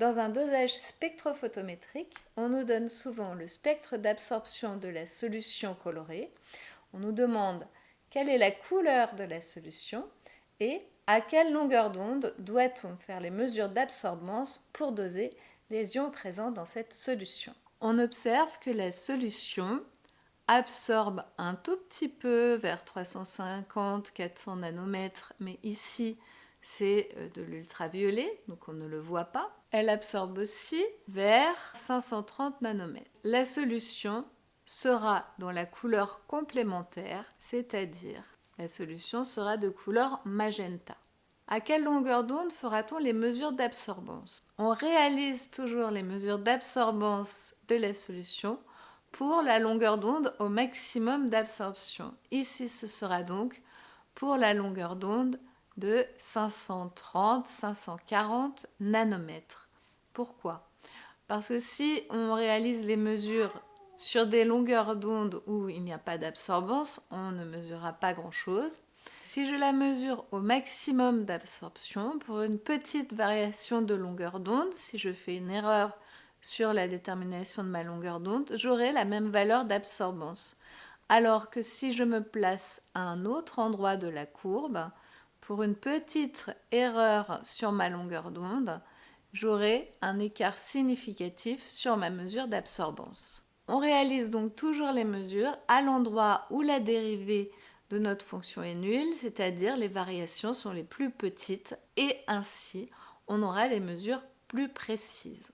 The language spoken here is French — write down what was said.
Dans un dosage spectrophotométrique, on nous donne souvent le spectre d'absorption de la solution colorée. On nous demande quelle est la couleur de la solution et à quelle longueur d'onde doit-on faire les mesures d'absorbance pour doser les ions présents dans cette solution. On observe que la solution absorbe un tout petit peu vers 350-400 nanomètres, mais ici c'est de l'ultraviolet, donc on ne le voit pas. Elle absorbe aussi vers 530 nanomètres. La solution sera dans la couleur complémentaire, c'est-à-dire la solution sera de couleur magenta. À quelle longueur d'onde fera-t-on les mesures d'absorbance? On réalise toujours les mesures d'absorbance de la solution pour la longueur d'onde au maximum d'absorption. Ici, ce sera donc pour la longueur d'onde de 530-540 nanomètres. Pourquoi? Parce que si on réalise les mesures sur des longueurs d'onde où il n'y a pas d'absorbance, on ne mesurera pas grand-chose. Si je la mesure au maximum d'absorption, pour une petite variation de longueur d'onde, si je fais une erreur sur la détermination de ma longueur d'onde, j'aurai la même valeur d'absorbance. Alors que si je me place à un autre endroit de la courbe, pour une petite erreur sur ma longueur d'onde, j'aurai un écart significatif sur ma mesure d'absorbance. On réalise donc toujours les mesures à l'endroit où la dérivée de notre fonction est nulle, c'est-à-dire les variations sont les plus petites, et ainsi on aura des mesures plus précises.